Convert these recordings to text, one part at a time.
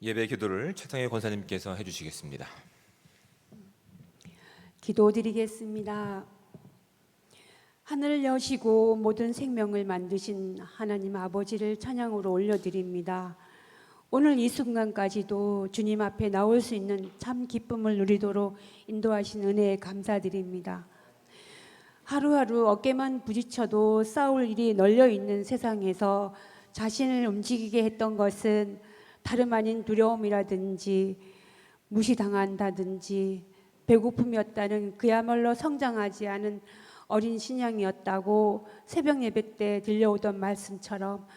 예배 기도를 최성혜 권사님께서 해주시겠습니다. 기도드리겠습니다. 하늘을 여시고 모든 생명을 만드신 하나님 아버지를 찬양으로 올려드립니다. 오늘 이 순간까지도 주님 앞에 나올 수 있는 참 기쁨을 누리도록 인도하신 은혜에 감사드립니다. 하루하루 어깨만 부딪혀도 싸울 일이 널려있는 세상에서 자신을 움직이게 했던 것은 다름 아닌 두려움이라든지 무시당한다든지 배고픔이었다는 그야말로 성장하지 않은 어린 신앙이었다고 새벽 예배 때 들려오던 말씀처럼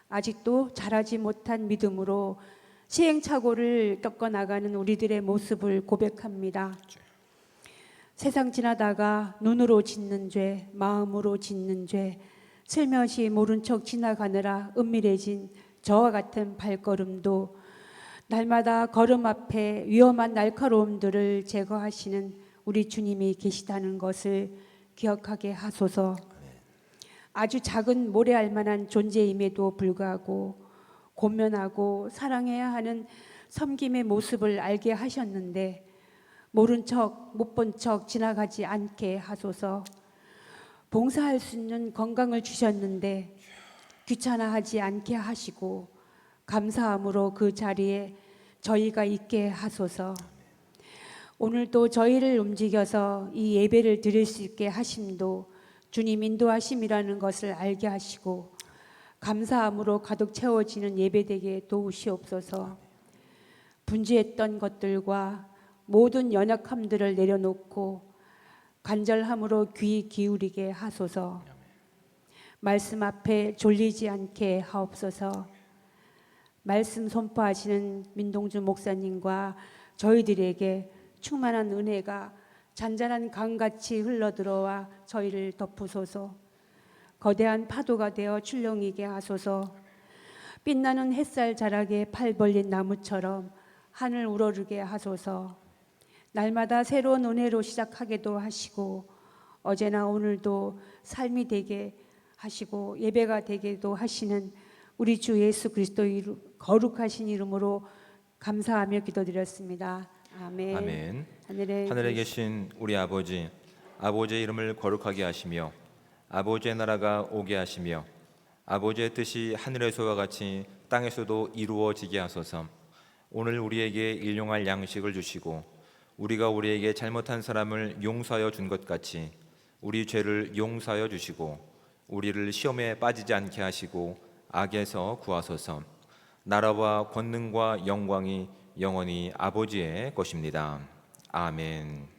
아직도 자라지 못한 믿음으로 시행착오를 겪어나가는 우리들의 모습을 고백합니다. 세상 지나다가 눈으로 짓는 죄, 마음으로 짓는 죄, 슬며시 모른 척 지나가느라 은밀해진 저와 같은 발걸음도 날마다 걸음 앞에 위험한 날카로움들을 제거하시는 우리 주님이 계시다는 것을 기억하게 하소서. 아주 작은 모래알만한 존재임에도 불구하고 권면하고 사랑해야 하는 섬김의 모습을 알게 하셨는데 모른 척, 못 본 척 지나가지 않게 하소서. 봉사할 수 있는 건강을 주셨는데 귀찮아하지 않게 하시고 감사함으로 그 자리에 저희가 있게 하소서. 오늘도 저희를 움직여서 이 예배를 드릴 수 있게 하심도 주님 인도하심이라는 것을 알게 하시고 감사함으로 가득 채워지는 예배되게 도우시옵소서. 분주했던 것들과 모든 연약함들을 내려놓고 간절함으로 귀 기울이게 하소서. 말씀 앞에 졸리지 않게 하옵소서. 말씀 선포하시는 민동주 목사님과 저희들에게 충만한 은혜가 잔잔한 강같이 흘러들어와 저희를 덮으소서. 거대한 파도가 되어 출렁이게 하소서. 빛나는 햇살 자락에 팔 벌린 나무처럼 하늘 우러르게 하소서. 날마다 새로운 은혜로 시작하게도 하시고 어제나 오늘도 삶이 되게 하시고 예배가 되게도 하시는 우리 주 예수 그리스도 거룩하신 이름으로 감사하며 기도드렸습니다. 아멘. 아멘. 하늘에 하늘에 계신 우리 아버지, 아버지의 이름을 거룩하게 하시며 아버지의 나라가 오게 하시며 아버지의 뜻이 하늘에서와 같이 땅에서도 이루어지게 하소서. 오늘 우리에게 일용할 양식을 주시고 우리가 우리에게 잘못한 사람을 용서하여 준 것 같이 우리 죄를 용서하여 주시고 우리를 시험에 빠지지 않게 하시고 악에서 구하소서. 나라와 권능과 영광이 영원히 아버지의 것입니다. 아멘.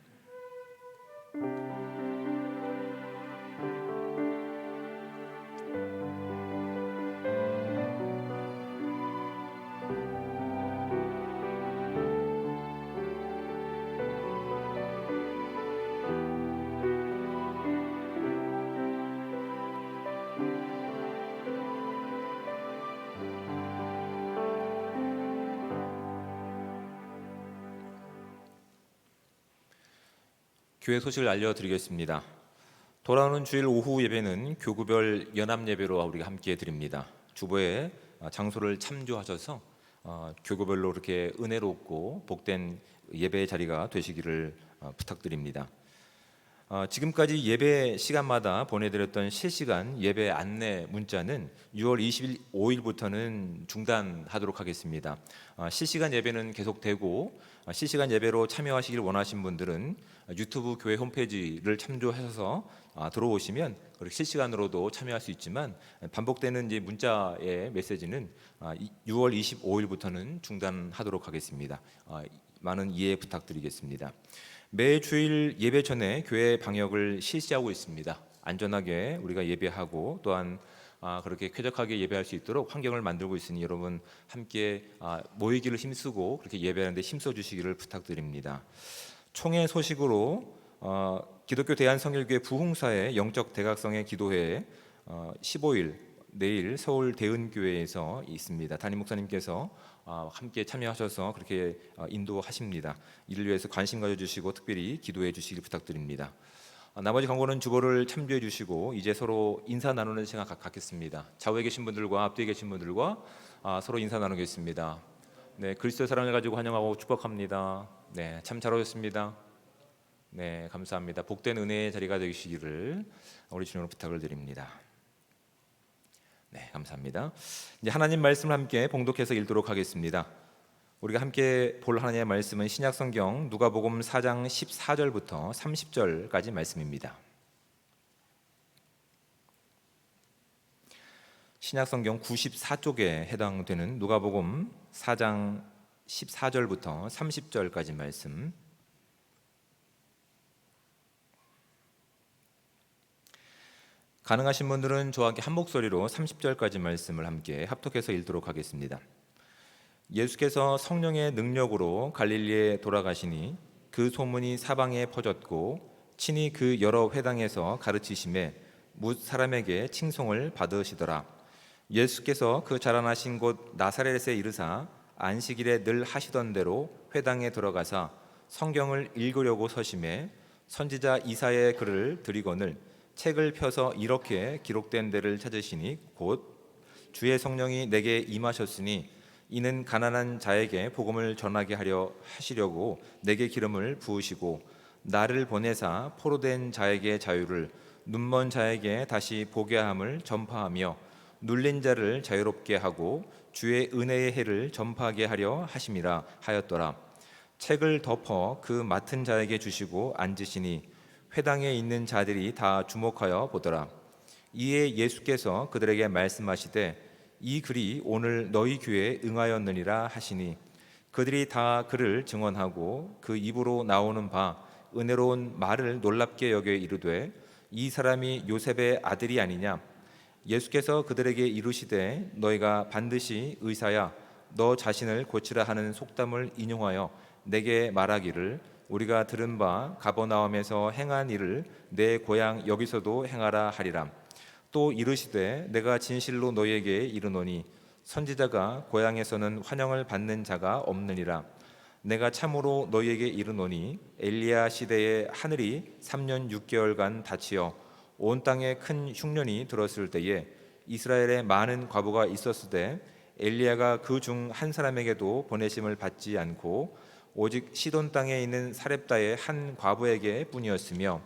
교회 소식을 알려드리겠습니다. 돌아오는 주일 오후 예배는 교구별 연합 예배로 우리가 함께 드립니다. 주보에 장소를 참조하셔서 교구별로 이렇게 은혜롭고 복된 예배의 자리가 되시기를 부탁드립니다. 지금까지 예배 시간마다 보내드렸던 실시간 예배 안내 문자는 6월 25일부터는 중단하도록 하겠습니다. 실시간 예배는 계속되고 실시간 예배로 참여하시길 원하신 분들은 유튜브 교회 홈페이지를 참조하셔서 들어오시면 실시간으로도 참여할 수 있지만 반복되는 이제 문자의 메시지는 6월 25일부터는 중단하도록 하겠습니다. 많은 이해 부탁드리겠습니다. 매 주일 예배 전에 교회 방역을 실시하고 있습니다. 안전하게 우리가 예배하고 또한 그렇게 쾌적하게 예배할 수 있도록 환경을 만들고 있으니 여러분 함께 모이기를 힘쓰고 그렇게 예배하는 데 힘써 주시기를 부탁드립니다. 총회 소식으로 기독교 대한성결교회 부흥사의 영적 대각성의 기도회 15일 내일 서울 대은교회에서 있습니다. 담임 목사님께서 함께 참여하셔서 그렇게 인도하십니다. 이를 위해서 관심 가져주시고 특별히 기도해 주시길 부탁드립니다. 나머지 광고는 주보를 참조해 주시고 이제 서로 인사 나누는 시간 갖겠습니다. 좌우에 계신 분들과 앞뒤에 계신 분들과 서로 인사 나누겠습니다. 네, 그리스도의 사랑을 가지고 환영하고 축복합니다. 네, 참 잘 오셨습니다. 네, 감사합니다. 복된 은혜의 자리가 되시기를 우리 주님으로 부탁을 드립니다. 네, 감사합니다. 이제 하나님 말씀을 함께 봉독해서 읽도록 하겠습니다. 우리가 함께 볼 하나님의 말씀은 신약성경 누가복음 4장 14절부터 30절까지 말씀입니다. 신약성경 94쪽에 해당되는 누가복음 4장 14절부터 30절까지 말씀. 가능하신 분들은 저와 함께 한 목소리로 30절까지 말씀을 함께 합독해서 읽도록 하겠습니다. 예수께서 성령의 능력으로 갈릴리에 돌아가시니 그 소문이 사방에 퍼졌고 친히 그 여러 회당에서 가르치심에 뭇 사람에게 칭송을 받으시더라. 예수께서 그 자라나신 곳 나사렛에 이르사 안식일에 늘 하시던 대로 회당에 들어가사 성경을 읽으려고 서심해 선지자 이사야의 글을 들이거늘 책을 펴서 이렇게 기록된 데를 찾으시니 곧 주의 성령이 내게 임하셨으니 이는 가난한 자에게 복음을 전하게 하려 하시려고 내게 기름을 부으시고 나를 보내사 포로된 자에게 자유를 눈먼 자에게 다시 보게 함을 전파하며 눌린 자를 자유롭게 하고 주의 은혜의 해를 전파하게 하려 하심이라 하였더라. 책을 덮어 그 맡은 자에게 주시고 앉으시니 회당에 있는 자들이 다 주목하여 보더라. 이에 예수께서 그들에게 말씀하시되 이 글이 오늘 너희 귀에 응하였느니라 하시니 그들이 다 그를 증언하고 그 입으로 나오는 바 은혜로운 말을 놀랍게 여겨 이르되 이 사람이 요셉의 아들이 아니냐. 예수께서 그들에게 이르시되 너희가 반드시 의사야 너 자신을 고치라 하는 속담을 인용하여 내게 말하기를 우리가 들은 바 가버나움에서 행한 일을 내 고향 여기서도 행하라 하리라. 또 이르시되 내가 진실로 너희에게 이르노니 선지자가 고향에서는 환영을 받는 자가 없느니라. 내가 참으로 너희에게 이르노니 엘리야 시대에 하늘이 3년 6개월간 닫히어 온 땅에 큰 흉년이 들었을 때에 이스라엘에 많은 과부가 있었으되 엘리야가 그 중 한 사람에게도 보내심을 받지 않고 오직 시돈 땅에 있는 사렙다의 한 과부에게 뿐이었으며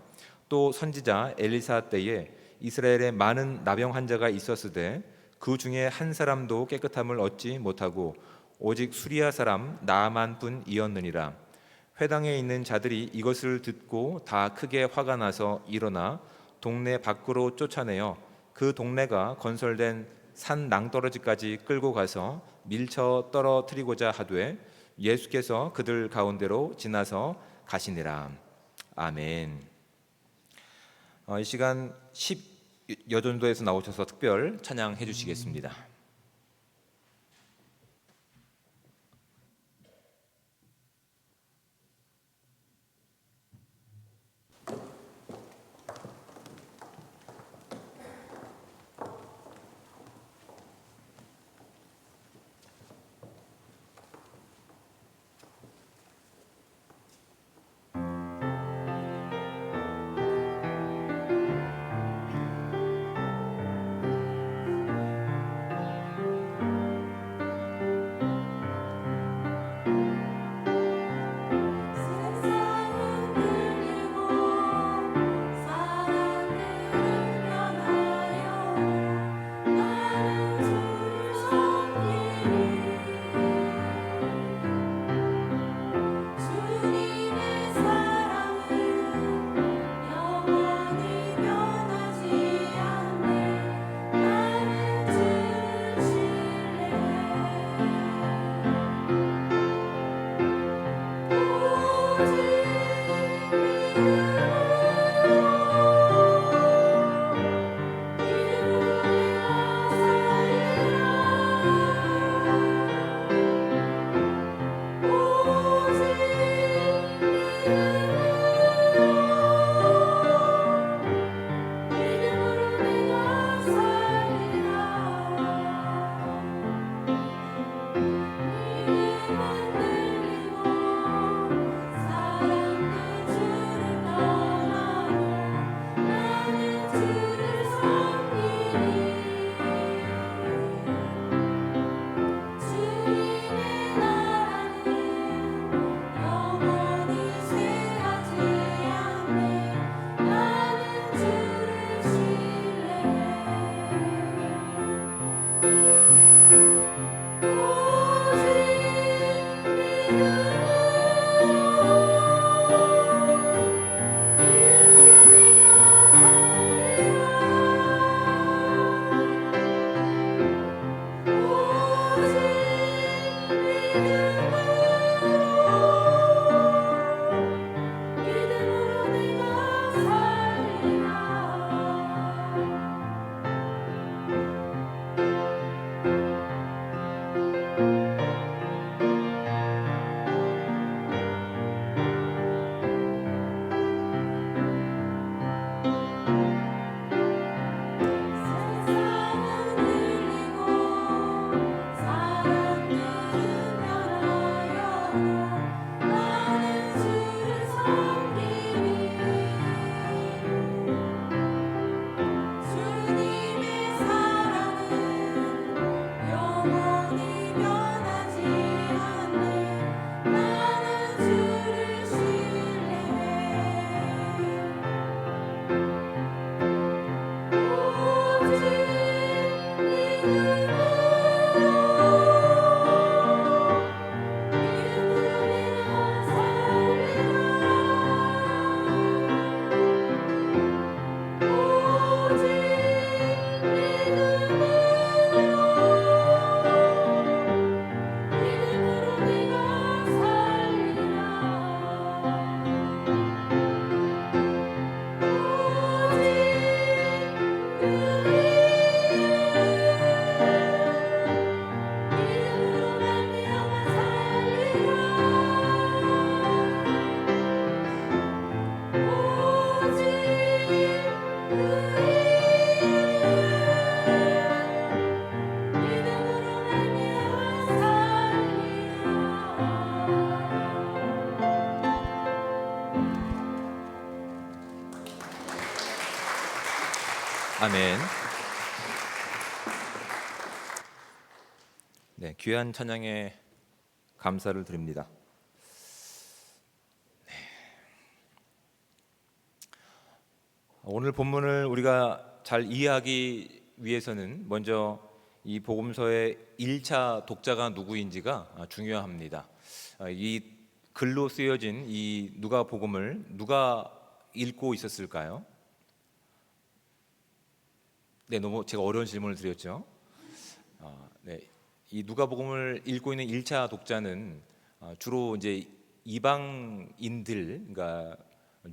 또 선지자 엘리사 때에 이스라엘에 많은 나병 환자가 있었으되 그 중에 한 사람도 깨끗함을 얻지 못하고 오직 수리아 사람 나아만 뿐이었느니라. 회당에 있는 자들이 이것을 듣고 다 크게 화가 나서 일어나 동네 밖으로 쫓아내어 그 동네가 건설된 산 낭떠러지까지 끌고 가서 밀쳐 떨어뜨리고자 하되 예수께서 그들 가운데로 지나서 가시니라. 아멘. 이 시간 10여전도에서 나오셔서 특별 찬양해 주시겠습니다. 아멘. 네, 귀한 찬양에 감사를 드립니다. 오늘 본문을 우리가 잘 이해하기 위해서는 먼저 이 복음서의 1차 독자가 누구인지가 중요합니다. 이 글로 쓰여진 이 누가복음을 누가 읽고 있었을까요? 네, 너무 제가 어려운 질문을 드렸죠. 네, 이 누가복음을 읽고 있는 1차 독자는 주로 이제 이방인들, 그러니까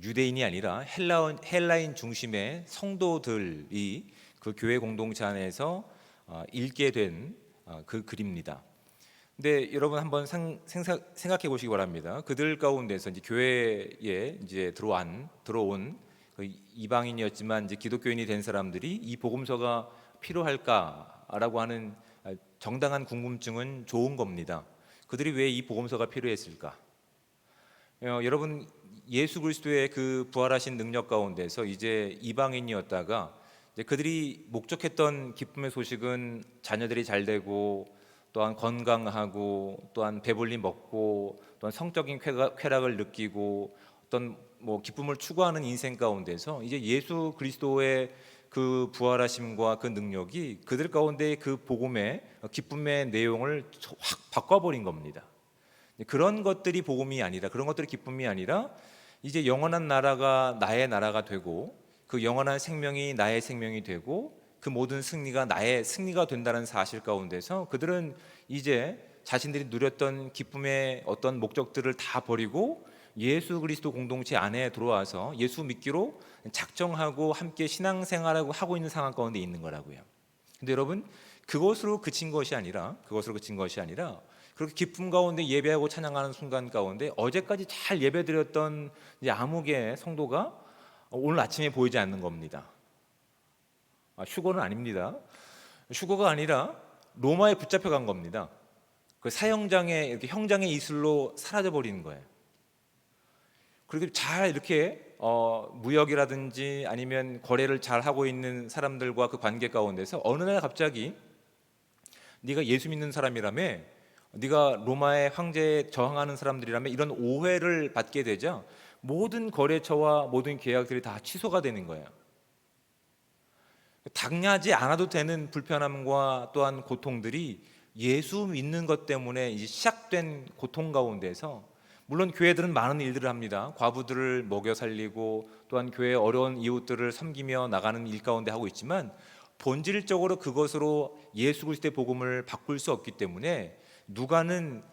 유대인이 아니라 헬라인 중심의 성도들이 그 교회 공동체 안에서 읽게 된 그 글입니다. 근데 여러분 한번 생각해 보시기 바랍니다. 그들 가운데서 이제 교회에 이제 들어온 그 이방인이었지만 이제 기독교인이 된 사람들이 이 복음서가 필요할까라고 하는 정당한 궁금증은 좋은 겁니다. 그들이 왜 이 복음서가 필요했을까? 여러분, 예수 그리스도의 그 부활하신 능력 가운데서 이제 이방인이었다가 이제 그들이 목적했던 기쁨의 소식은 자녀들이 잘 되고 또한 건강하고 또한 배불리 먹고 또한 성적인 쾌락을 느끼고 어떤 뭐 기쁨을 추구하는 인생 가운데서 이제 예수 그리스도의 그 부활하심과 그 능력이 그들 가운데 그 복음의 기쁨의 내용을 확 바꿔버린 겁니다. 그런 것들이 복음이 아니라, 그런 것들이 기쁨이 아니라 이제 영원한 나라가 나의 나라가 되고 그 영원한 생명이 나의 생명이 되고 그 모든 승리가 나의 승리가 된다는 사실 가운데서 그들은 이제 자신들이 누렸던 기쁨의 어떤 목적들을 다 버리고 예수 그리스도 공동체 안에 들어와서 예수 믿기로 작정하고 함께 신앙생활하고 하고 있는 상황 가운데 있는 거라고요. 근데 여러분, 그것으로 그친 것이 아니라 그렇게 기쁨 가운데 예배하고 찬양하는 순간 가운데 어제까지 잘 예배드렸던 이제 아무개 성도가 오늘 아침에 보이지 않는 겁니다. 휴거는 아닙니다. 휴거가 아니라 로마에 붙잡혀 간 겁니다. 그 사형장에 이렇게 형장의 이슬로 사라져 버리는 거예요. 그리고 잘 이렇게 무역이라든지 아니면 거래를 잘 하고 있는 사람들과 그 관계 가운데서 어느 날 갑자기 네가 예수 믿는 사람이라며, 네가 로마의 황제에 저항하는 사람들이라며 이런 오해를 받게 되자 모든 거래처와 모든 계약들이 다 취소가 되는 거예요. 당하지 않아도 되는 불편함과 또한 고통들이 예수 믿는 것 때문에 이제 시작된 고통 가운데서, 물론 교회들은 많은 일들을 합니다. 과부들을 먹여 살리고 또한 교회의 어려운 이웃들을 섬기며 나가는 일 가운데 하고 있지만 본질적으로 그것으로 예수 그리스도의 복음을 바꿀 수 없기 때문에 누가는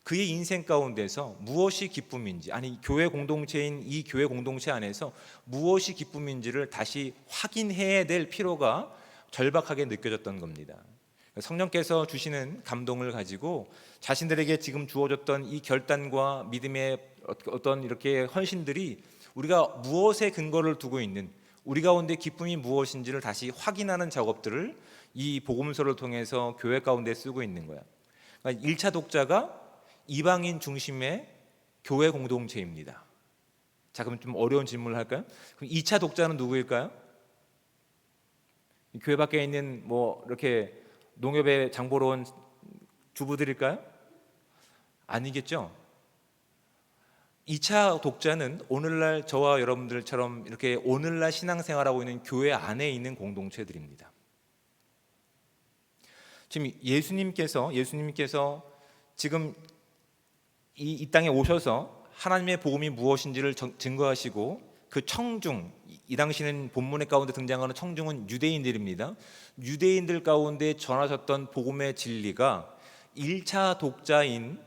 그의 인생 가운데서 무엇이 기쁨인지, 아니 교회 공동체인 이 교회 공동체 안에서 무엇이 기쁨인지를 다시 확인해야 될 필요가 절박하게 느껴졌던 겁니다. 성령께서 주시는 감동을 가지고 자신들에게 지금 주어졌던 이 결단과 믿음의 어떤 이렇게 헌신들이 우리가 무엇에 근거를 두고 있는, 우리 가운데 기쁨이 무엇인지를 다시 확인하는 작업들을 이 복음서를 통해서 교회 가운데 쓰고 있는 거야. 그러니까 1차 독자가 이방인 중심의 교회 공동체입니다. 자, 그럼 좀 어려운 질문을 할까요? 그럼 2차 독자는 누구일까요? 교회 밖에 있는 뭐 이렇게 농협에 장 보러 온 주부들일까요? 아니겠죠. 2차 독자는 오늘날 저와 여러분들처럼 이렇게 오늘날 신앙생활하고 있는 교회 안에 있는 공동체들입니다. 지금 예수님께서 지금 이 땅에 오셔서 하나님의 복음이 무엇인지를 증거하시고 그 청중, 이 당시는 본문의 가운데 등장하는 청중은 유대인들입니다. 유대인들 가운데 전하셨던 복음의 진리가 1차 독자인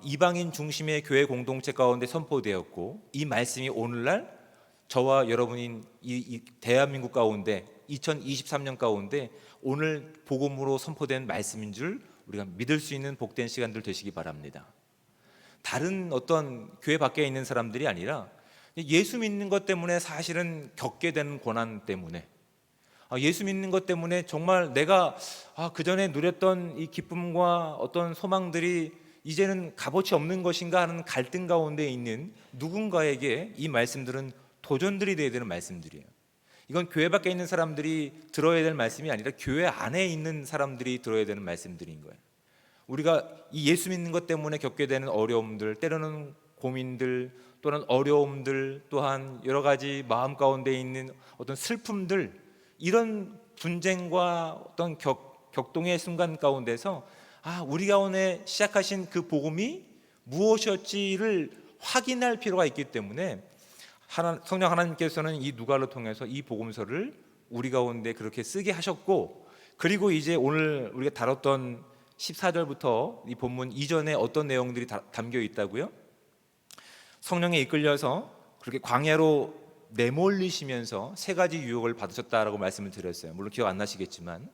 이방인 중심의 교회 공동체 가운데 선포되었고, 이 말씀이 오늘날 저와 여러분인 이 대한민국 가운데 2023년 가운데 오늘 복음으로 선포된 말씀인 줄 우리가 믿을 수 있는 복된 시간들 되시기 바랍니다. 다른 어떤 교회 밖에 있는 사람들이 아니라 예수 믿는 것 때문에 사실은 겪게 되는 고난 때문에, 예수 믿는 것 때문에 정말 내가 그전에 누렸던 이 기쁨과 어떤 소망들이 이제는 값어치 없는 것인가 하는 갈등 가운데 있는 누군가에게 이 말씀들은 도전들이 되어야 되는 말씀들이에요. 이건 교회 밖에 있는 사람들이 들어야 될 말씀이 아니라 교회 안에 있는 사람들이 들어야 되는 말씀들인 거예요. 우리가 이 예수 믿는 것 때문에 겪게 되는 어려움들, 때로는 고민들, 또는 어려움들, 또한 여러 가지 마음 가운데 있는 어떤 슬픔들, 이런 분쟁과 어떤 격동의 순간 가운데서 우리 가운데 시작하신 그 복음이 무엇이었지를 확인할 필요가 있기 때문에 성령 하나님께서는 이 누가를 통해서 이 복음서를 우리 가운데 그렇게 쓰게 하셨고, 그리고 이제 오늘 우리가 다뤘던 14절부터 이 본문 이전에 어떤 내용들이 담겨 있다고요? 성령에 이끌려서 그렇게 광야로 내몰리시면서 세 가지 유혹을 받으셨다라고 말씀을 드렸어요. 물론 기억 안 나시겠지만,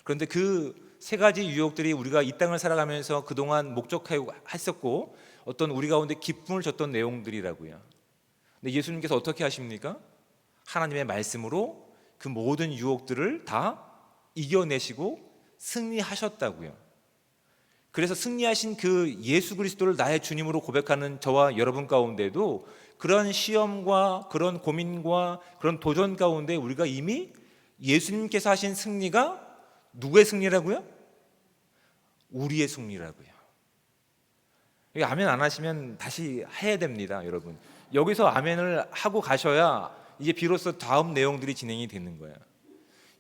그런데 그 세 가지 유혹들이 우리가 이 땅을 살아가면서 그동안 목적했었고 어떤 우리 가운데 기쁨을 줬던 내용들이라고요. 근데 예수님께서 어떻게 하십니까? 하나님의 말씀으로 그 모든 유혹들을 다 이겨내시고 승리하셨다고요. 그래서 승리하신 그 예수 그리스도를 나의 주님으로 고백하는 저와 여러분 가운데도 그런 시험과 그런 고민과 그런 도전 가운데 우리가 이미 예수님께서 하신 승리가 누구의 승리라고요? 우리의 승리라고요. 아멘 안 하시면 다시 해야 됩니다, 여러분. 여기서 아멘을 하고 가셔야 이제 비로소 다음 내용들이 진행이 되는 거예요.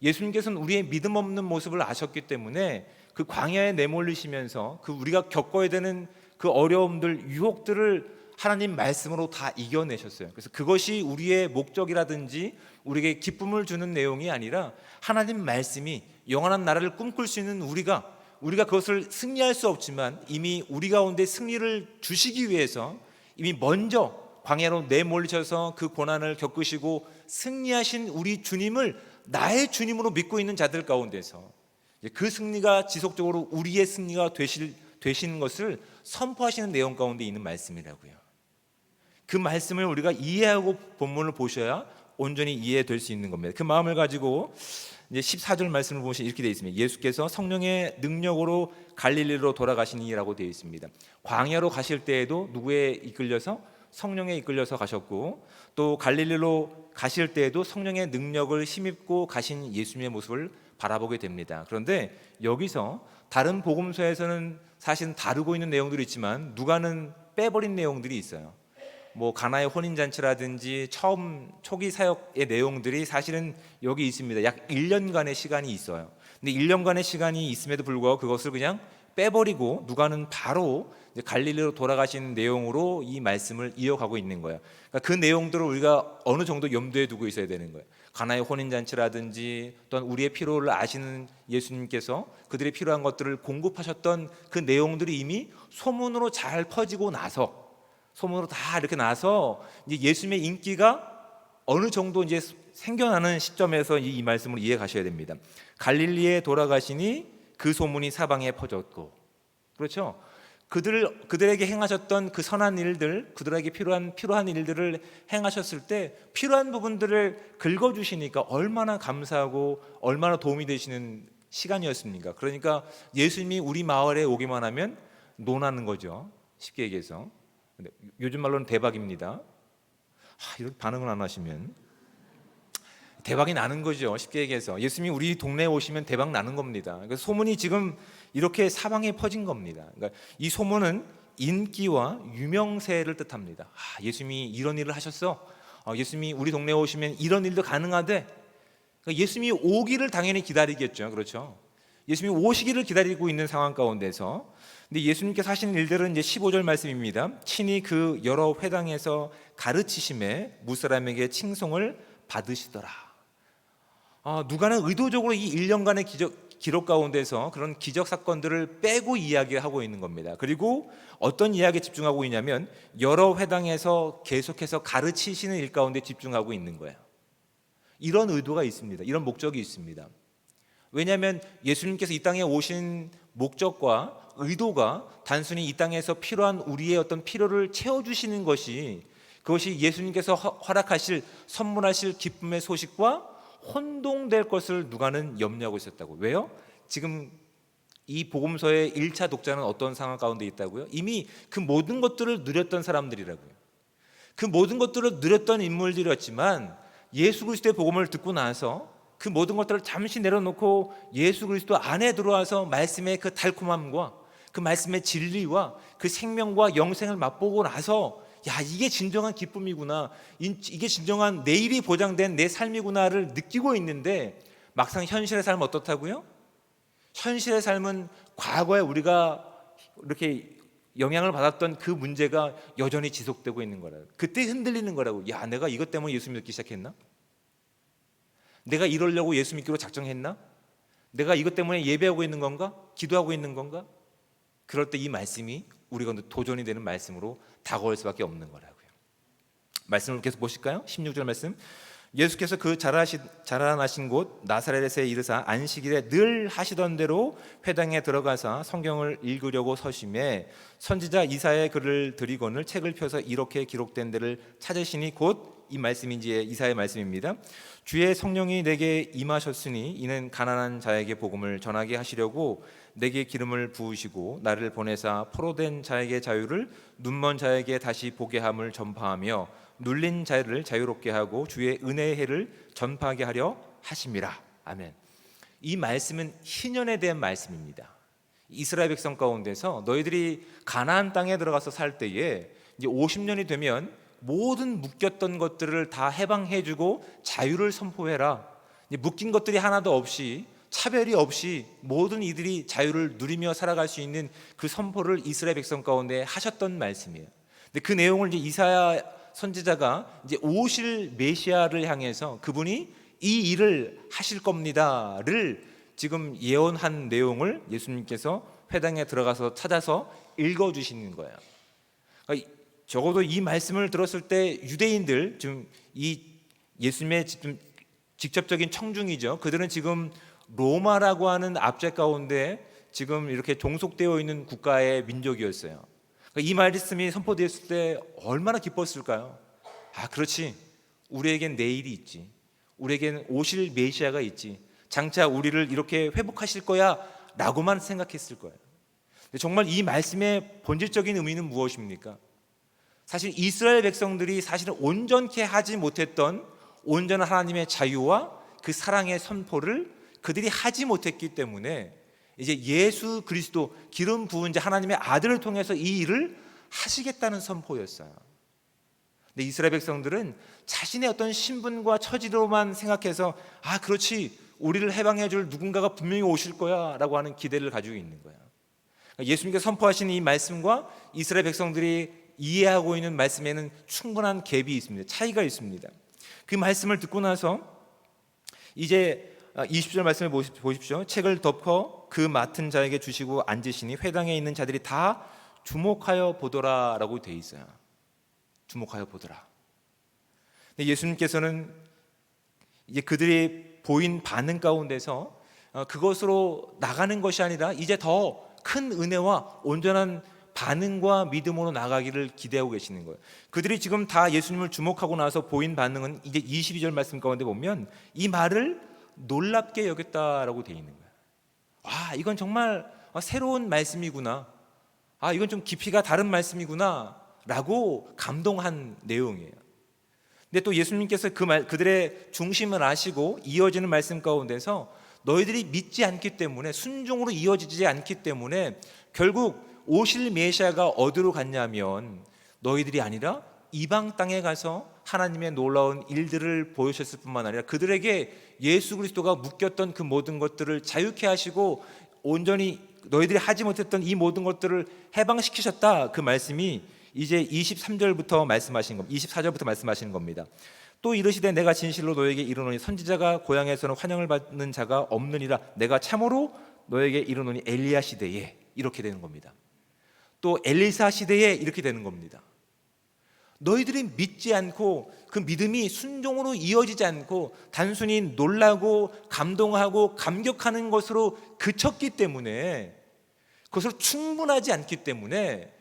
예수님께서는 우리의 믿음 없는 모습을 아셨기 때문에 그 광야에 내몰리시면서 그 우리가 겪어야 되는 그 어려움들, 유혹들을 하나님 말씀으로 다 이겨내셨어요. 그래서 그것이 우리의 목적이라든지 우리에게 기쁨을 주는 내용이 아니라 하나님 말씀이 영원한 나라를 꿈꿀 수 있는 우리가 그것을 승리할 수 없지만 이미 우리 가운데 승리를 주시기 위해서 이미 먼저 광야로 내몰리셔서 그 고난을 겪으시고 승리하신 우리 주님을 나의 주님으로 믿고 있는 자들 가운데서 그 승리가 지속적으로 우리의 승리가 되시는 것을 선포하시는 내용 가운데 있는 말씀이라고요. 그 말씀을 우리가 이해하고 본문을 보셔야 온전히 이해될 수 있는 겁니다. 그 마음을 가지고 이제 14절 말씀을 보시면 이렇게 되어 있습니다. 예수께서 성령의 능력으로 갈릴리로 돌아가시니라고 되어 있습니다. 광야로 가실 때에도 누구에 이끌려서? 성령에 이끌려서 가셨고, 또 갈릴리로 가실 때에도 성령의 능력을 힘입고 가신 예수님의 모습을 바라보게 됩니다. 그런데 여기서 다른 복음서에서는 사실 다루고 있는 내용들이 있지만 누가는 빼버린 내용들이 있어요. 가나의 혼인잔치라든지 초기 사역의 내용들이 사실은 여기 있습니다. 약 1년간의 시간이 있어요. 근데 1년간의 시간이 있음에도 불구하고 그것을 그냥 빼버리고 누가는 바로 갈릴리로 돌아가신 내용으로 이 말씀을 이어가고 있는 거예요. 그러니까 그 내용들을 우리가 어느 정도 염두에 두고 있어야 되는 거예요. 가나의 혼인잔치라든지 또한 우리의 필요를 아시는 예수님께서 그들의 필요한 것들을 공급하셨던 그 내용들이 이미 소문으로 잘 퍼지고 나서 소문으로 다 이렇게 나서 이제 예수님의 인기가 어느 정도 이제 생겨나는 시점에서 이 말씀을 이해해 가셔야 됩니다. 갈릴리에 돌아가시니 그 소문이 사방에 퍼졌고, 그렇죠? 그들에게 행하셨던 그 선한 일들, 그들에게 필요한 일들을 행하셨을 때 필요한 부분들을 긁어주시니까 얼마나 감사하고 얼마나 도움이 되시는 시간이었습니까? 그러니까 예수님이 우리 마을에 오기만 하면 논하는 거죠. 쉽게 얘기해서. 요즘 말로는 대박입니다. 이렇게 반응을 안 하시면 대박이 나는 거죠. 쉽게 얘기해서 예수님이 우리 동네에 오시면 대박 나는 겁니다. 그러니까 소문이 지금 이렇게 사방에 퍼진 겁니다. 그러니까 이 소문은 인기와 유명세를 뜻합니다. 예수님이 이런 일을 하셨어. 예수님이 우리 동네에 오시면 이런 일도 가능하대. 그러니까 예수님이 오기를 당연히 기다리겠죠. 그렇죠? 예수님이 오시기를 기다리고 있는 상황 가운데서 근데 예수님께서 하시는 일들은 이제 15절 말씀입니다. 친히 그 여러 회당에서 가르치심에 무사람에게 칭송을 받으시더라. 누가는 의도적으로 이 1년간의 기록 가운데서 그런 기적 사건들을 빼고 이야기하고 있는 겁니다. 그리고 어떤 이야기에 집중하고 있냐면 여러 회당에서 계속해서 가르치시는 일 가운데 집중하고 있는 거예요. 이런 의도가 있습니다. 이런 목적이 있습니다. 왜냐하면 예수님께서 이 땅에 오신 목적과 의도가 단순히 이 땅에서 필요한 우리의 어떤 필요를 채워주시는 그것이 예수님께서 허락하실 선물하실 기쁨의 소식과 혼동될 것을 누가는 염려하고 있었다고. 왜요? 지금 이 복음서의 1차 독자는 어떤 상황 가운데 있다고요? 이미 그 모든 것들을 누렸던 사람들이라고요. 그 모든 것들을 누렸던 인물들이었지만 예수 그리스도의 복음을 듣고 나서 그 모든 것들을 잠시 내려놓고 예수 그리스도 안에 들어와서 말씀의 그 달콤함과 그 말씀의 진리와 그 생명과 영생을 맛보고 나서 야, 이게 진정한 기쁨이구나, 이게 진정한 내일이 보장된 내 삶이구나를 느끼고 있는데, 막상 현실의 삶은 어떻다고요? 현실의 삶은 과거에 우리가 이렇게 영향을 받았던 그 문제가 여전히 지속되고 있는 거라고. 그때 흔들리는 거라고. 야, 내가 이것 때문에 예수 믿기 시작했나? 내가 이러려고 예수 믿기로 작정했나? 내가 이것 때문에 예배하고 있는 건가? 기도하고 있는 건가? 그럴 때 이 말씀이 우리가 도전이 되는 말씀으로 다가올 수밖에 없는 거라고요. 말씀을 계속 보실까요? 16절 말씀. 예수께서 그 자라나신 곳 나사렛에 이르사 안식일에 늘 하시던 대로 회당에 들어가사 성경을 읽으려고 서심해 선지자 이사야의 글을 드리거늘 책을 펴서 이렇게 기록된 데를 찾으시니 곧 이 말씀인지 이사야의 말씀입니다. 주의 성령이 내게 임하셨으니 이는 가난한 자에게 복음을 전하게 하시려고 내게 기름을 부으시고 나를 보내사 포로된 자에게 자유를, 눈먼 자에게 다시 보게 함을 전파하며 눌린 자를 자유롭게 하고 주의 은혜의 해를 전파하게 하려 하심이라. 아멘. 이 말씀은 희년에 대한 말씀입니다. 이스라엘 백성 가운데서 너희들이 가나안 땅에 들어가서 살 때에 이제 50년이 되면 모든 묶였던 것들을 다 해방해주고 자유를 선포해라. 묶인 것들이 하나도 없이, 차별이 없이 모든 이들이 자유를 누리며 살아갈 수 있는 그 선포를 이스라엘 백성 가운데 하셨던 말씀이에요. 근데 그 내용을 이제 이사야 선지자가 이제 오실 메시아를 향해서 그분이 이 일을 하실 겁니다를 지금 예언한 내용을 예수님께서 회당에 들어가서 찾아서 읽어주시는 거예요. 그러니까 적어도 이 말씀을 들었을 때 유대인들, 지금 이 예수님의 직접적인 청중이죠. 그들은 지금 로마라고 하는 압제 가운데 지금 이렇게 종속되어 있는 국가의 민족이었어요. 이 말씀이 선포되었을 때 얼마나 기뻤을까요? 아, 그렇지, 우리에겐 내일이 있지, 우리에겐 오실 메시아가 있지, 장차 우리를 이렇게 회복하실 거야 라고만 생각했을 거예요. 근데 정말 이 말씀의 본질적인 의미는 무엇입니까? 사실 이스라엘 백성들이 사실은 온전케 하지 못했던 온전한 하나님의 자유와 그 사랑의 선포를 그들이 하지 못했기 때문에 이제 예수 그리스도 기름 부은 자 하나님의 아들을 통해서 이 일을 하시겠다는 선포였어요. 근데 이스라엘 백성들은 자신의 어떤 신분과 처지로만 생각해서 아, 그렇지, 우리를 해방해 줄 누군가가 분명히 오실 거야 라고 하는 기대를 가지고 있는 거예요. 예수님께서 선포하신 이 말씀과 이스라엘 백성들이 이해하고 있는 말씀에는 충분한 갭이 있습니다. 차이가 있습니다. 그 말씀을 듣고 나서 이제 20절 말씀을 보십시오. 책을 덮어 그 맡은 자에게 주시고 앉으시니 회당에 있는 자들이 다 주목하여 보더라 라고 되어 있어요. 주목하여 보더라. 근데 예수님께서는 이제 그들이 보인 반응 가운데서 그것으로 나가는 것이 아니라 이제 더 큰 은혜와 온전한 반응과 믿음으로 나가기를 기대하고 계시는 거예요. 그들이 지금 다 예수님을 주목하고 나서 보인 반응은 이제 22절 말씀 가운데 보면 이 말을 놀랍게 여겼다라고 되어 있는 거예요. 와, 이건 정말 새로운 말씀이구나, 아, 이건 좀 깊이가 다른 말씀이구나 라고 감동한 내용이에요. 근데 또 예수님께서 그들의 중심을 아시고 이어지는 말씀 가운데서 너희들이 믿지 않기 때문에, 순종으로 이어지지 않기 때문에 결국 오실 메시아가 어디로 갔냐면 너희들이 아니라 이방 땅에 가서 하나님의 놀라운 일들을 보여주셨을 뿐만 아니라 그들에게 예수 그리스도가 묶였던 그 모든 것들을 자유케 하시고 온전히 너희들이 하지 못했던 이 모든 것들을 해방시키셨다. 그 말씀이 이제 23절부터 말씀하신 겁니다. 24절부터 말씀하시는 겁니다. 또 이르시되 내가 진실로 너에게 이르노니 선지자가 고향에서는 환영을 받는 자가 없느니라. 내가 참으로 너에게 이르노니 엘리야 시대에, 이렇게 되는 겁니다. 또 엘리사 시대에 이렇게 되는 겁니다. 너희들이 믿지 않고 그 믿음이 순종으로 이어지지 않고 단순히 놀라고 감동하고 감격하는 것으로 그쳤기 때문에, 그것으로 충분하지 않기 때문에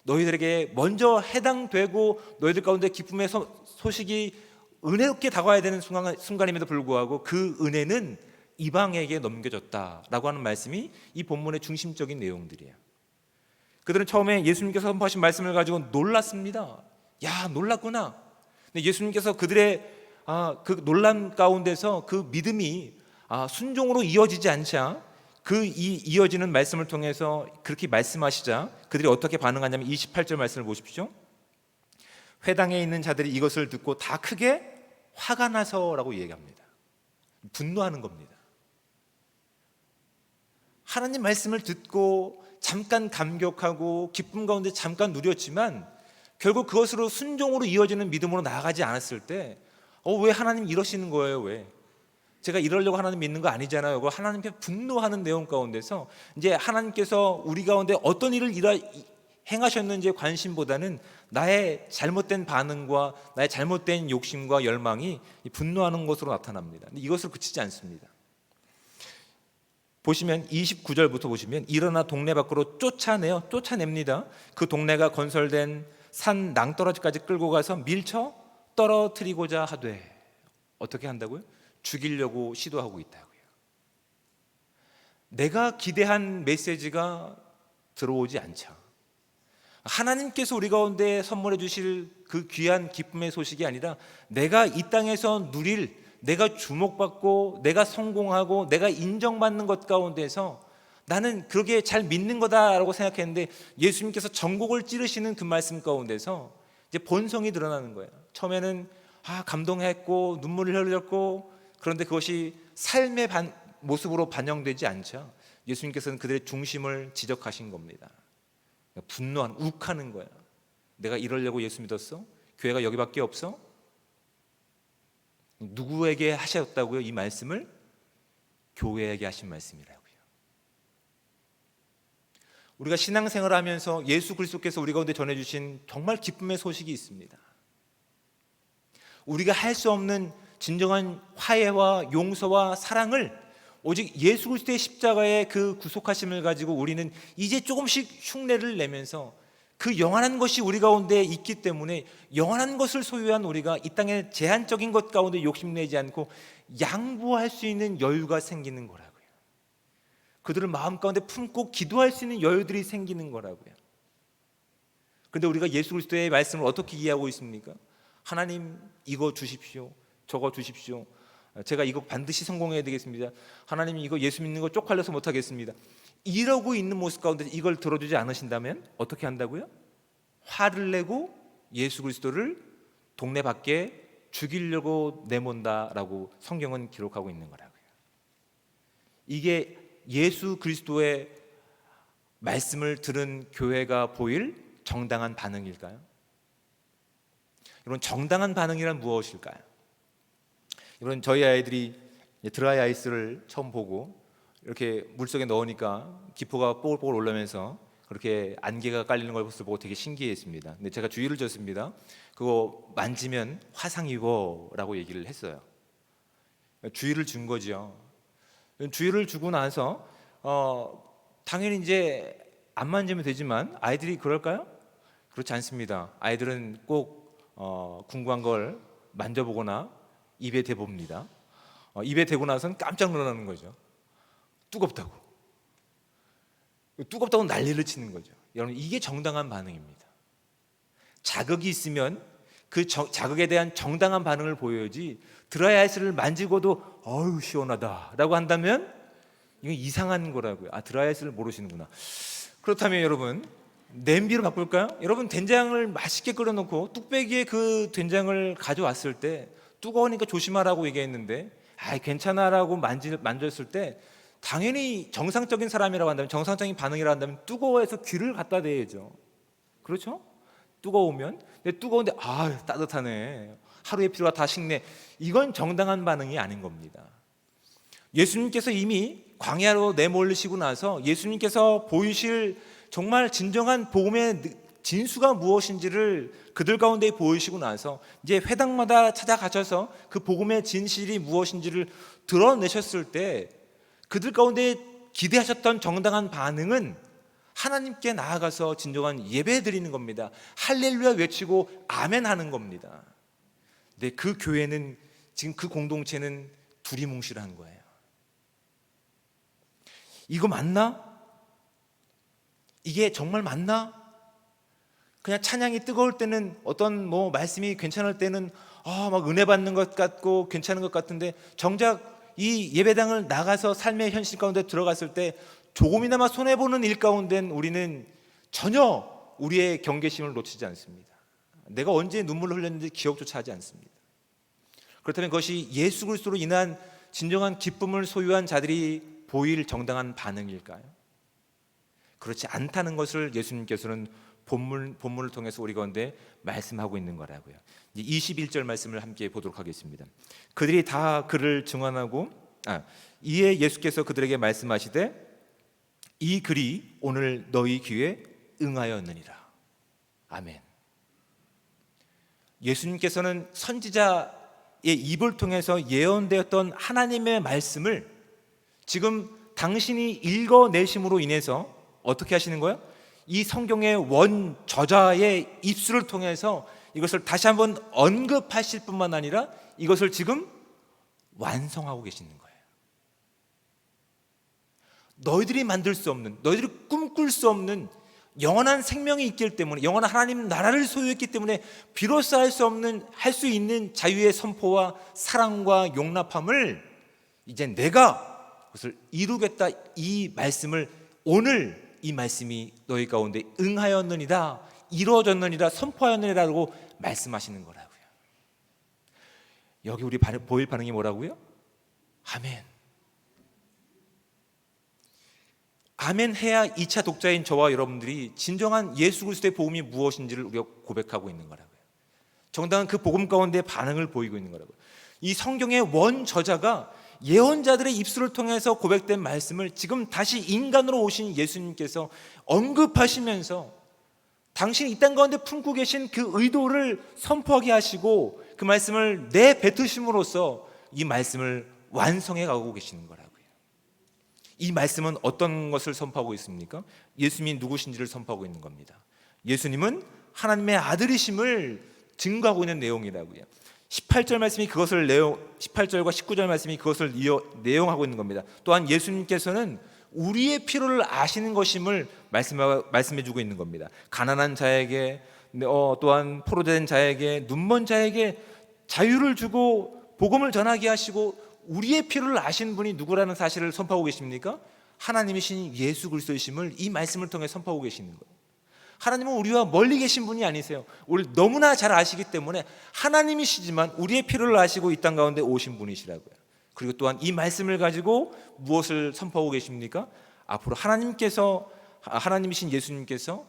너희들에게 먼저 해당되고 너희들 가운데 기쁨의 소식이 은혜롭게 다가와야 되는 순간임에도 불구하고 그 은혜는 이방에게 넘겨졌다라고 하는 말씀이 이 본문의 중심적인 내용들이에요. 그들은 처음에 예수님께서 선포하신 말씀을 가지고 놀랐습니다. 야, 놀랐구나. 근데 예수님께서 그들의 그 논란 가운데서 그 믿음이 순종으로 이어지지 않자 이어지는 말씀을 통해서 그렇게 말씀하시자 그들이 어떻게 반응하냐면 28절 말씀을 보십시오. 회당에 있는 자들이 이것을 듣고 다 크게 화가 나서라고 얘기합니다. 분노하는 겁니다. 하나님 말씀을 듣고 잠깐 감격하고 기쁨 가운데 잠깐 누렸지만 결국 그것으로 순종으로 이어지는 믿음으로 나아가지 않았을 때 왜 하나님 이러시는 거예요? 왜? 제가 이러려고 하나님 믿는 거 아니잖아요. 하나님께 분노하는 내용 가운데서 이제 하나님께서 우리 가운데 어떤 일을 행하셨는지에 관심보다는 나의 잘못된 반응과 나의 잘못된 욕심과 열망이 분노하는 것으로 나타납니다. 근데 이것을 그치지 않습니다. 보시면 29절부터 보시면 일어나 동네 밖으로 쫓아냅니다. 그 동네가 건설된 산 낭떠러지까지 끌고 가서 밀쳐 떨어뜨리고자 하되 어떻게 한다고요? 죽이려고 시도하고 있다고요. 내가 기대한 메시지가 들어오지 않자 하나님께서 우리 가운데 선물해 주실 그 귀한 기쁨의 소식이 아니라 내가 이 땅에서 누릴, 내가 주목받고 내가 성공하고 내가 인정받는 것 가운데서 나는 그렇게 잘 믿는 거다라고 생각했는데 예수님께서 전곡을 찌르시는 그 말씀 가운데서 이제 본성이 드러나는 거예요. 처음에는 감동했고 눈물을 흘렸고 그런데 그것이 삶의 모습으로 반영되지 않죠. 예수님께서는 그들의 중심을 지적하신 겁니다. 분노하는, 욱하는 거야. 내가 이러려고 예수 믿었어? 교회가 여기밖에 없어? 누구에게 하셨다고요? 이 말씀을 교회에게 하신 말씀이라고요. 우리가 신앙생활을 하면서 예수 그리스도께서 우리 가운데 전해주신 정말 기쁨의 소식이 있습니다. 우리가 할 수 없는 진정한 화해와 용서와 사랑을 오직 예수 그리스도의 십자가의 그 구속하심을 가지고 우리는 이제 조금씩 흉내를 내면서 그 영원한 것이 우리 가운데 있기 때문에 영원한 것을 소유한 우리가 이 땅의 제한적인 것 가운데 욕심내지 않고 양보할 수 있는 여유가 생기는 거라고요. 그들을 마음 가운데 품고 기도할 수 있는 여유들이 생기는 거라고요. 그런데 우리가 예수 그리스도의 말씀을 어떻게 이해하고 있습니까? 하나님 이거 주십시오, 저거 주십시오, 제가 이거 반드시 성공해야 되겠습니다, 하나님 이거 예수 믿는 거 쪽팔려서 못하겠습니다, 이러고 있는 모습 가운데 이걸 들어주지 않으신다면 어떻게 한다고요? 화를 내고 예수 그리스도를 동네 밖에 죽이려고 내몬다라고 성경은 기록하고 있는 거라고요. 이게 예수 그리스도의 말씀을 들은 교회가 보일 정당한 반응일까요? 여러분, 정당한 반응이란 무엇일까요? 여러분, 저희 아이들이 드라이 아이스를 처음 보고 이렇게 물속에 넣으니까 기포가 뽀글뽀글 올라오면서 그렇게 안개가 깔리는 걸 보고 되게 신기했습니다. 근데 제가 주의를 줬습니다. 그거 만지면 화상 입어라고 얘기를 했어요. 주의를 준 거죠. 주의를 주고 나서 당연히 이제 안 만지면 되지만 아이들이 그럴까요? 그렇지 않습니다. 아이들은 꼭 궁금한 걸 만져보거나 입에 대봅니다. 입에 대고 나서는 깜짝 놀라는 거죠. 뜨겁다고 난리를 치는 거죠. 여러분, 이게 정당한 반응입니다. 자극이 있으면 그 자극에 대한 정당한 반응을 보여야지, 드라이 아이스를 만지고도 어우 시원하다 라고 한다면 이건 이상한 거라고요. 드라이 아이스를 모르시는구나. 그렇다면 여러분, 냄비로 바꿀까요? 여러분, 된장을 맛있게 끓여놓고 뚝배기에 그 된장을 가져왔을 때 뜨거우니까 조심하라고 얘기했는데 괜찮아라고 만졌을 때 당연히 정상적인 사람이라고 한다면, 정상적인 반응이라고 한다면 뜨거워해서 귀를 갖다 대야죠. 그렇죠? 뜨거우면. 근데 뜨거운데 따뜻하네, 하루의 피로가 다 식네, 이건 정당한 반응이 아닌 겁니다. 예수님께서 이미 광야로 내몰리시고 나서 예수님께서 보이실 정말 진정한 복음의 진수가 무엇인지를 그들 가운데 보이시고 나서 이제 회당마다 찾아가셔서 그 복음의 진실이 무엇인지를 드러내셨을 때 그들 가운데 기대하셨던 정당한 반응은 하나님께 나아가서 진정한 예배 드리는 겁니다. 할렐루야 외치고 아멘 하는 겁니다. 근데 그 교회는, 지금 그 공동체는 두리뭉실한 거예요. 이거 맞나? 이게 정말 맞나? 그냥 찬양이 뜨거울 때는, 어떤 말씀이 괜찮을 때는 막 은혜 받는 것 같고 괜찮은 것 같은데 정작 이 예배당을 나가서 삶의 현실 가운데 들어갔을 때 조금이나마 손해보는 일 가운데는 우리는 전혀 우리의 경계심을 놓치지 않습니다. 내가 언제 눈물을 흘렸는지 기억조차 하지 않습니다. 그렇다면 그것이 예수 그리스도로 인한 진정한 기쁨을 소유한 자들이 보일 정당한 반응일까요? 그렇지 않다는 것을 예수님께서는 본문을 통해서 우리 가운데 말씀하고 있는 거라고요. 21절 말씀을 함께 보도록 하겠습니다. 그들이 다 그를 증언하고 이에 예수께서 그들에게 말씀하시되 이 글이 오늘 너희 귀에 응하였느니라. 아멘. 예수님께서는 선지자의 입을 통해서 예언되었던 하나님의 말씀을 지금 당신이 읽어내심으로 인해서 어떻게 하시는 거예요? 이 성경의 원 저자의 입술을 통해서 이것을 다시 한번 언급하실 뿐만 아니라 이것을 지금 완성하고 계시는 거예요. 너희들이 만들 수 없는, 너희들이 꿈꿀 수 없는 영원한 생명이 있기 때문에, 영원한 하나님 나라를 소유했기 때문에 비로소 할 수 있는 자유의 선포와 사랑과 용납함을 이제 내가 그것을 이루겠다. 이 말씀을 오늘 이 말씀이 너희 가운데 응하였느니라, 이루어졌느니라, 선포하였느니라고 말씀하시는 거라고요. 여기 우리 보일 반응이 뭐라고요? 아멘. 아멘 해야 2차 독자인 저와 여러분들이 진정한 예수 그리스도의 복음이 무엇인지를 우리가 고백하고 있는 거라고요. 정당한 그 복음 가운데 반응을 보이고 있는 거라고요. 이 성경의 원 저자가 예언자들의 입술을 통해서 고백된 말씀을 지금 다시 인간으로 오신 예수님께서 언급하시면서 당신이 이 땅 가운데 품고 계신 그 의도를 선포하게 하시고 그 말씀을 내뱉으심으로써 이 말씀을 완성해 가고 계시는 거라고요. 이 말씀은 어떤 것을 선포하고 있습니까? 예수님이 누구신지를 선포하고 있는 겁니다. 예수님은 하나님의 아들이심을 증거하고 있는 내용이라고요. 18절 말씀이 그것을 18절과 19절 말씀이 그것을 내용하고 있는 겁니다. 또한 예수님께서는 우리의 필요를 아시는 것임을 말씀해 주고 있는 겁니다. 가난한 자에게 또한 포로된 자에게 눈먼 자에게 자유를 주고 복음을 전하게 하시고 우리의 필요를 아시는 분이 누구라는 사실을 선포하고 계십니까? 하나님이신 예수 그리스도이심을 이 말씀을 통해 선포하고 계시는 거예요. 하나님은 우리와 멀리 계신 분이 아니세요. 우리를 너무나 잘 아시기 때문에 하나님이시지만 우리의 필요를 아시고 이 땅 가운데 오신 분이시라고요. 그리고 또한 이 말씀을 가지고 무엇을 선포하고 계십니까? 앞으로 하나님이신 예수님께서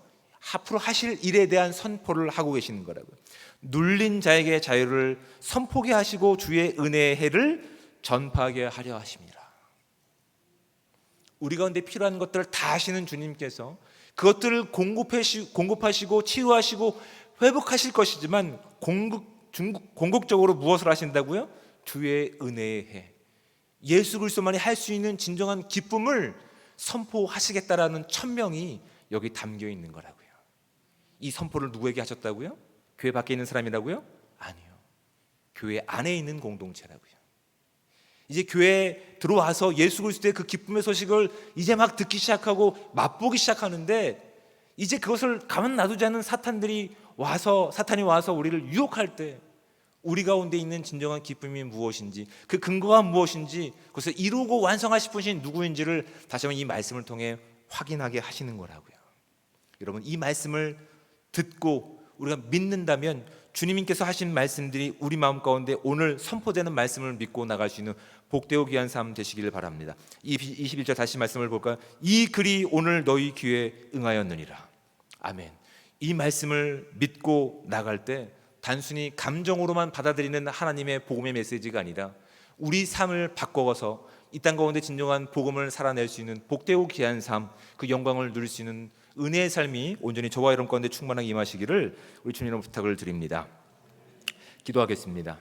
앞으로 하실 일에 대한 선포를 하고 계시는 거라고요. 눌린 자에게 자유를 선포하게 하시고 주의 은혜의 해를 전파하게 하려 하십니다. 우리 가운데 필요한 것들을 다 아시는 주님께서 그것들을 공급하시고 치유하시고 회복하실 것이지만 궁극적으로 무엇을 하신다고요? 주의 은혜의 해, 예수 그리스도만이 할 수 있는 진정한 기쁨을 선포하시겠다라는 천명이 여기 담겨 있는 거라고요. 이 선포를 누구에게 하셨다고요? 교회 밖에 있는 사람이라고요? 아니요. 교회 안에 있는 공동체라고요. 이제 교회에 들어와서 예수 그리스도의 그 기쁨의 소식을 이제 막 듣기 시작하고 맛보기 시작하는데 이제 그것을 가만 놔두지 않는 사탄이 와서 우리를 유혹할 때 우리 가운데 있는 진정한 기쁨이 무엇인지, 그 근거가 무엇인지, 그것을 이루고 완성하실 분이 누구인지를 다시 한번 이 말씀을 통해 확인하게 하시는 거라고요. 여러분, 이 말씀을 듣고 우리가 믿는다면 주님께서 하신 말씀들이 우리 마음 가운데 오늘 선포되는 말씀을 믿고 나갈 수 있는 복되고 귀한 삶 되시기를 바랍니다. 21절 다시 말씀을 볼까요? 이 글이 오늘 너희 귀에 응하였느니라. 아멘. 이 말씀을 믿고 나갈 때 단순히 감정으로만 받아들이는 하나님의 복음의 메시지가 아니라 우리 삶을 바꿔서 이 땅 가운데 진정한 복음을 살아낼 수 있는 복되고 귀한 삶, 그 영광을 누릴 수 있는 은혜의 삶이 온전히 저와 여러분 가운데 충만하게 임하시기를 우리 주님으로 부탁을 드립니다. 기도하겠습니다.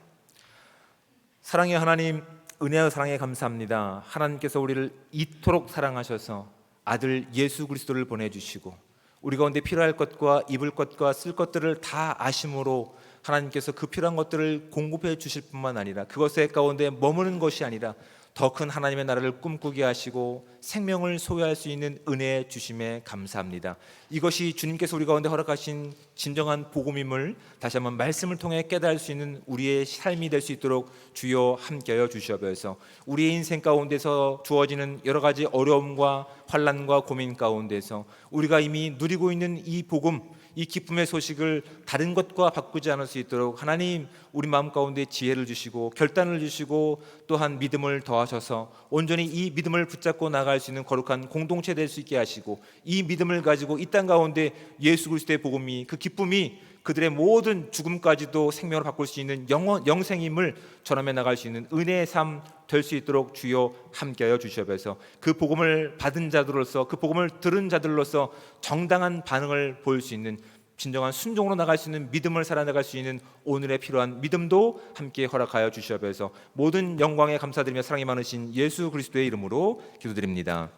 사랑의 하나님, 은혜와 사랑에 감사합니다. 하나님께서 우리를 이토록 사랑하셔서 아들 예수 그리스도를 보내주시고 우리 가운데 필요할 것과 입을 것과 쓸 것들을 다 아심으로 하나님께서 그 필요한 것들을 공급해 주실 뿐만 아니라 그것의 가운데 머무는 것이 아니라 더 큰 하나님의 나라를 꿈꾸게 하시고 생명을 소유할 수 있는 은혜 주심에 감사합니다. 이것이 주님께서 우리 가운데 허락하신 진정한 복음임을 다시 한번 말씀을 통해 깨달을 수 있는 우리의 삶이 될 수 있도록 주여 함께하여 주시옵소서. 우리의 인생 가운데서 주어지는 여러 가지 어려움과 환난과 고민 가운데서 우리가 이미 누리고 있는 이 복음, 이 기쁨의 소식을 다른 것과 바꾸지 않을 수 있도록 하나님 우리 마음 가운데 지혜를 주시고 결단을 주시고 또한 믿음을 더하셔서 온전히 이 믿음을 붙잡고 나갈 수 있는 거룩한 공동체 될 수 있게 하시고, 이 믿음을 가지고 이 땅 가운데 예수 그리스도의 복음이, 그 기쁨이 그들의 모든 죽음까지도 생명으로 바꿀 수 있는 영생임을 전함해 나갈 수 있는 은혜의 삶 될 수 있도록 주여 함께하여 주시옵소서. 그 복음을 받은 자들로서, 그 복음을 들은 자들로서 정당한 반응을 보일 수 있는, 진정한 순종으로 나갈 수 있는 믿음을 살아나갈 수 있는 오늘의 필요한 믿음도 함께 허락하여 주시옵소서. 모든 영광에 감사드리며 사랑이 많으신 예수 그리스도의 이름으로 기도드립니다.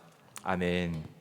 아멘.